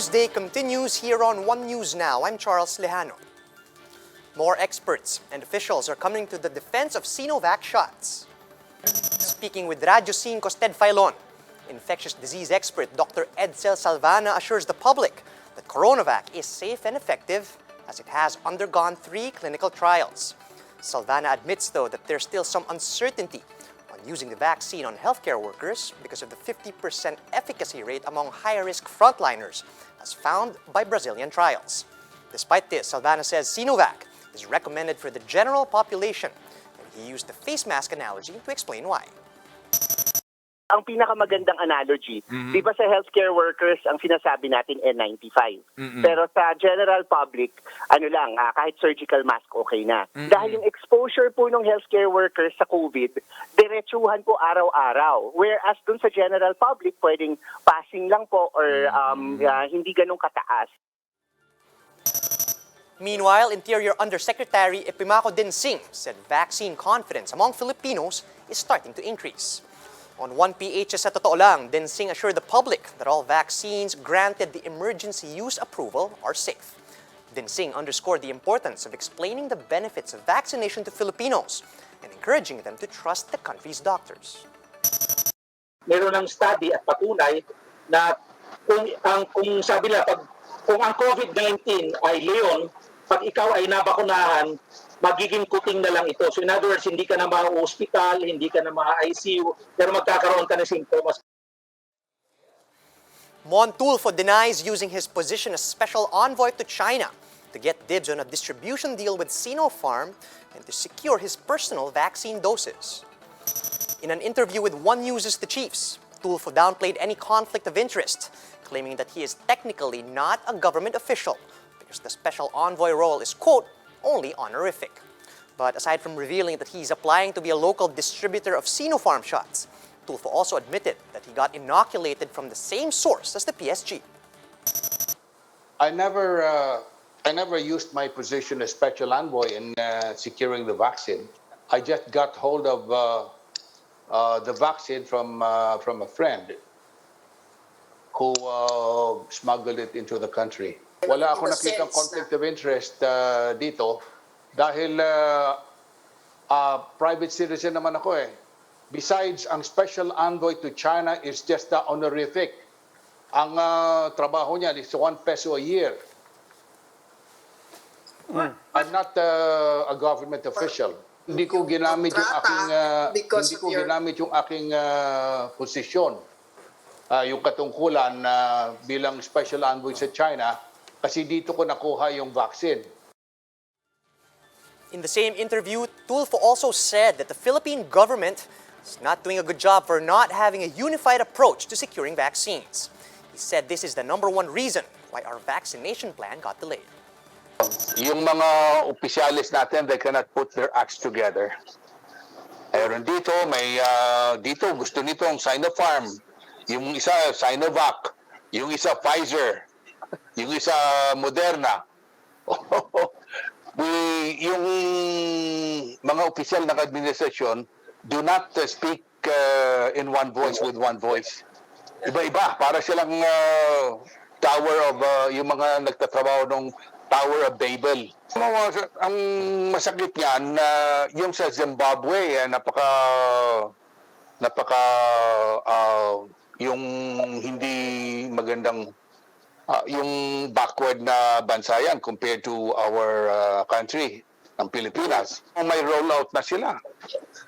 Newsday continues here on One News Now. I'm Charles Lejano. More experts and officials are coming to the defense of Sinovac shots. Speaking with Radyo 5 Ted Filon, infectious disease expert Dr. Edsel Salvana assures the public that Coronavac is safe and effective as it has undergone 3 clinical trials. Salvana admits, though, that there's still some uncertainty on using the vaccine on healthcare workers because of the 50% efficacy rate among high-risk frontliners, as found by Brazilian trials. Despite this, Salvana says Sinovac is recommended for the general population, and he used the face mask analogy to explain why. Ang pinakamagandang analogy, di ba sa healthcare workers, ang sinasabi natin N95. Pero sa general public, kahit surgical mask, okay na. Dahil yung exposure po ng healthcare workers sa COVID, diretsuhan po araw-araw. Whereas dun sa general public, pwedeng passing lang po or hindi ganun kataas. Meanwhile, Interior Undersecretary Epimaco Dinsing said vaccine confidence among Filipinos is starting to increase. On 1PH sa Totoo Lang, Dinsing assured the public that all vaccines granted the emergency use approval are safe. Dinsing underscored the importance of explaining the benefits of vaccination to Filipinos and encouraging them to trust the country's doctors. Meron ng study at patunay na kung sabi na kung ang COVID-19 ay leon, pag ikaw ay nabakunahan, magiging kuting na lang ito. So in other words, hindi ka na ma-hospital, hindi ka na ma-ICU, pero magkakaroon ka ng simptomas. Tulfo denies using his position as special envoy to China to get dibs on a distribution deal with Sinopharm and to secure his personal vaccine doses. In an interview with One News' The Chiefs, Tulfo downplayed any conflict of interest, claiming that he is technically not a government official because the special envoy role is, quote, only honorific. But aside from revealing that he's applying to be a local distributor of Sinopharm shots, Tulfo also admitted that he got inoculated from the same source as the PSG. I never used my position as special envoy in securing the vaccine. I just got hold of the vaccine from a friend who smuggled it into the country. Wala ako nakitang conflict of interest dito dahil private citizen naman ako eh. Besides, ang special envoy to China is just honorific. Ang trabaho niya is 1 peso a year. I'm not a government official. Hindi ko ginamit yung aking posisyon. Yung katungkulan bilang special envoy sa China kasi dito ko nakuha yung vaccine. In the same interview, Tulfo also said that the Philippine government is not doing a good job for not having a unified approach to securing vaccines. He said this is the #1 reason why our vaccination plan got delayed. Yung mga opisyalis natin, they cannot put their acts together. Ayun dito, dito gusto nito ang Sinopharm. Yung isa Sinovac, yung isa Pfizer, yung isa Moderna. Yung mga opisyal ng administrasyon do not speak in one voice with one voice. Iba-iba, para silang tower of, yung mga nagtatrabaho ng Tower of Babel. Ang masakit niyan, yung sa Zimbabwe, yung hindi magandang yung backward na bansa yan compared to our country, ang Pilipinas. May rollout na sila.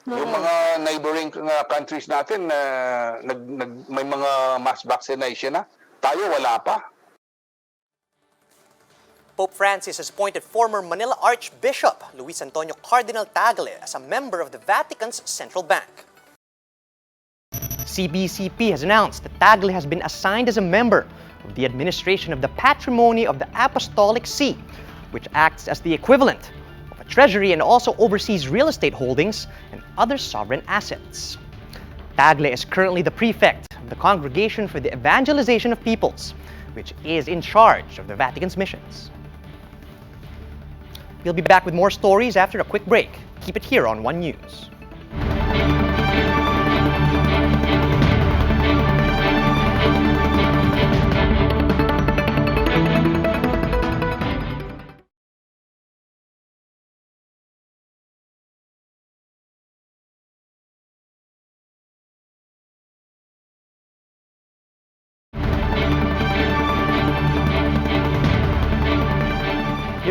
Yung mga neighboring countries natin, may mga mass vaccination na. Tayo wala pa. Pope Francis has appointed former Manila Archbishop Luis Antonio Cardinal Tagle as a member of the Vatican's central bank. CBCP has announced that Tagle has been assigned as a member of the administration of the patrimony of the Apostolic See, which acts as the equivalent of a treasury and also oversees real estate holdings and other sovereign assets. Tagle is currently the prefect of the Congregation for the Evangelization of Peoples, which is in charge of the Vatican's missions. We'll be back with more stories after a quick break. Keep it here on One News.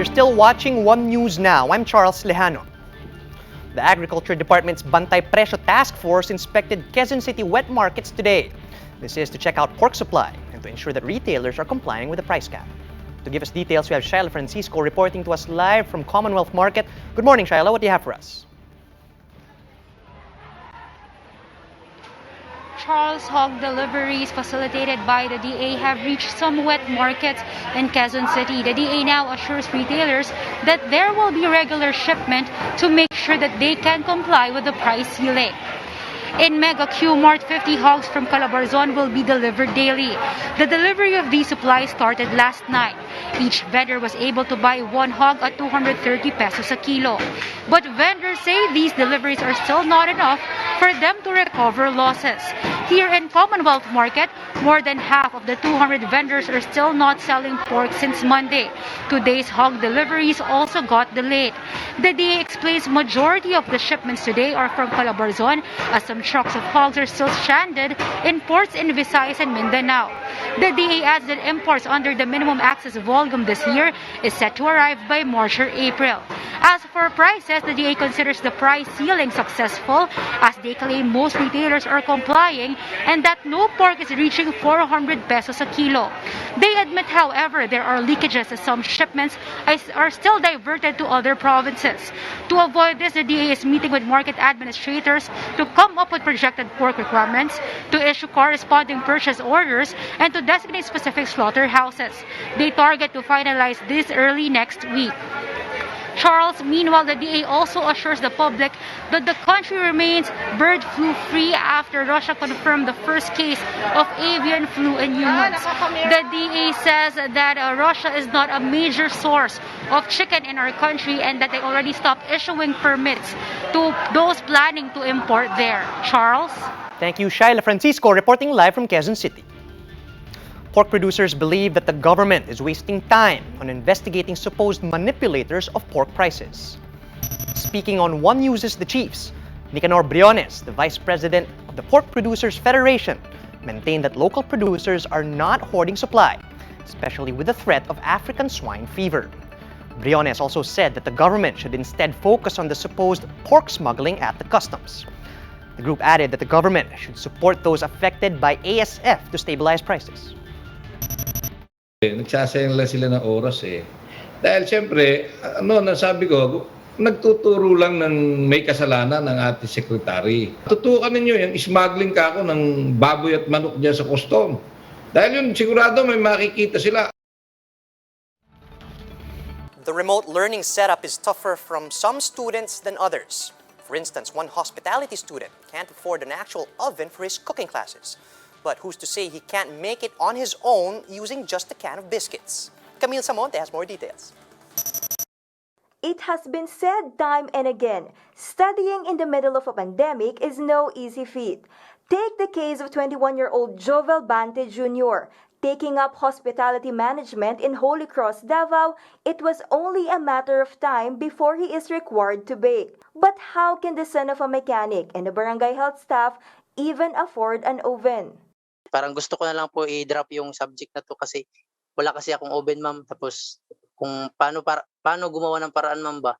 You're still watching One News Now. I'm Charles Lejano. The Agriculture Department's Bantay Presyo Task Force inspected Quezon City wet markets today. This is to check out pork supply and to ensure that retailers are complying with the price cap. To give us details, we have Shaila Francisco reporting to us live from Commonwealth Market. Good morning, Shaila. What do you have for us? Charles, hog deliveries facilitated by the DA have reached some wet markets in Quezon City. The DA now assures retailers that there will be regular shipment to make sure that they can comply with the price ceiling. In Mega Q Mart, 50 hogs from Calabarzon will be delivered daily. The delivery of these supplies started last night. Each vendor was able to buy one hog at 230 pesos a kilo. But vendors say these deliveries are still not enough for them to recover losses. Here in Commonwealth Market, more than half of the 200 vendors are still not selling pork since Monday. Today's hog deliveries also got delayed. The DA explains majority of the shipments today are from Calabarzon, as some trucks of hogs are still stranded in ports in Visayas and Mindanao. The DA adds that imports under the minimum access volume this year is set to arrive by March or April. As for prices, the DA considers the price ceiling successful as they claim most retailers are complying and that no pork is reaching 400 pesos a kilo. They admit, however, there are leakages as some shipments are still diverted to other provinces. To avoid this, the DA is meeting with market administrators to come up with projected pork requirements, to issue corresponding purchase orders, and to designate specific slaughterhouses. They target to finalize this early next week. Charles, meanwhile, the DA also assures the public that the country remains bird flu free after Russia confirmed the first case of avian flu in humans. The DA says that Russia is not a major source of chicken in our country and that they already stopped issuing permits to those planning to import there. Charles? Thank you, Shaila Francisco, reporting live from Quezon City. Pork producers believe that the government is wasting time on investigating supposed manipulators of pork prices. Speaking on One News' The Chiefs, Nicanor Briones, the vice president of the Pork Producers Federation, maintained that local producers are not hoarding supply, especially with the threat of African swine fever. Briones also said that the government should instead focus on the supposed pork smuggling at the customs. The group added that the government should support those affected by ASF to stabilize prices. Nagsasayang lang sila ng oras eh. Dahil siyempre, nasabi ko, nagtuturo lang ng may kasalanan ng ating sekretary. Tutukan ninyo yung smuggling ka ako ng baboy at manok dyan sa custom. Dahil yun, sigurado may makikita sila. The remote learning setup is tougher from some students than others. For instance, one hospitality student can't afford an actual oven for his cooking classes. But who's to say he can't make it on his own using just a can of biscuits? Camille Samonte has more details. It has been said time and again, studying in the middle of a pandemic is no easy feat. Take the case of 21-year-old Jovel Bante Jr. Taking up hospitality management in Holy Cross, Davao, it was only a matter of time before he is required to bake. But how can the son of a mechanic and a barangay health staff even afford an oven? Parang gusto ko na lang po i-drop yung subject na to kasi wala kasi akong oven, ma'am. Tapos kung paano gumawa ng paraan, ma'am ba?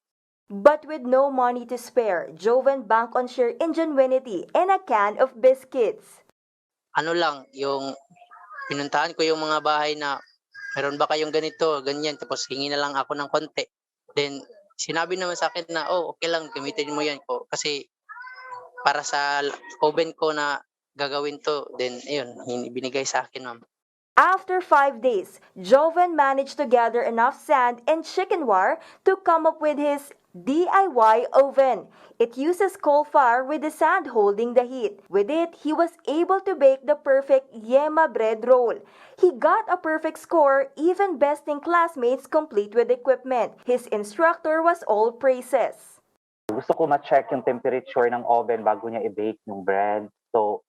But with no money to spare, Joven bank on sheer ingenuity and a can of biscuits. Ano lang, yung pinuntahan ko yung mga bahay na meron ba kayong ganito, ganyan. Tapos hingi na lang ako ng konti. Then sinabi naman sa akin na, okay lang, gamitin mo yan ko. Kasi para sa oven ko na gagawin to, then ayun, binigay sa akin, ma'am. After 5 days, Joven managed to gather enough sand and chicken wire to come up with his DIY oven. It uses coal fire with the sand holding the heat. With it, he was able to bake the perfect yema bread roll. He got a perfect score, even besting classmates complete with equipment. His instructor was all praises. Gusto ko ma-check yung temperature ng oven bago niya i-bake yung bread. So,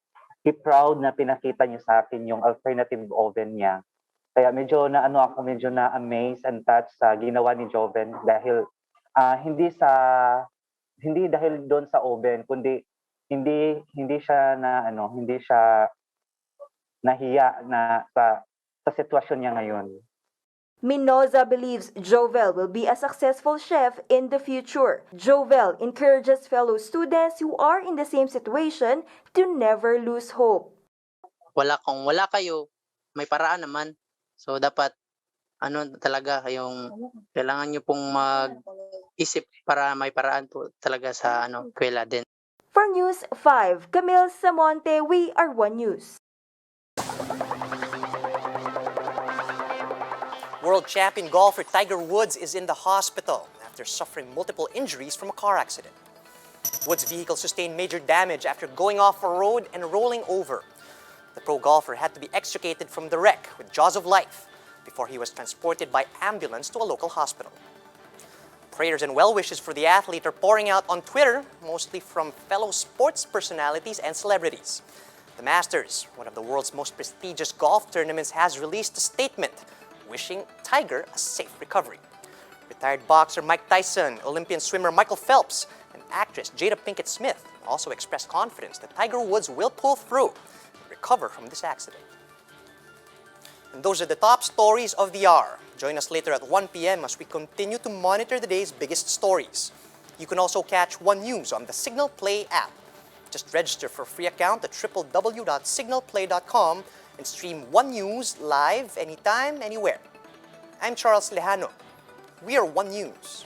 be proud na pinakita niyo sa akin yung alternative oven niya. Kaya medyo na-amaze and touched sa ginawa ni Joven dahil hindi dahil doon sa oven kundi hindi siya nahiya na sa sitwasyon niya ngayon. Minoza believes Jovel will be a successful chef in the future. Jovel encourages fellow students who are in the same situation to never lose hope. Kung wala kayo, may paraan naman. So dapat talaga yung kailangan niyo pong mag-isip para may paraan po talaga sa eskwela din. For News 5, Camille Samonte, we are One News. World champion golfer Tiger Woods is in the hospital after suffering multiple injuries from a car accident. Woods' vehicle sustained major damage after going off a road and rolling over. The pro golfer had to be extricated from the wreck with jaws of life before he was transported by ambulance to a local hospital. Prayers and well wishes for the athlete are pouring out on Twitter, mostly from fellow sports personalities and celebrities. The Masters, one of the world's most prestigious golf tournaments, has released a statement wishing Tiger a safe recovery. Retired boxer Mike Tyson, Olympian swimmer Michael Phelps, and actress Jada Pinkett Smith also expressed confidence that Tiger Woods will pull through and recover from this accident. And those are the top stories of the hour. Join us later at 1 p.m. as we continue to monitor the day's biggest stories. You can also catch One News on the Signal Play app. Just register for a free account at www.signalplay.com and stream One News live anytime, anywhere. I'm Charles Lejano. We are One News.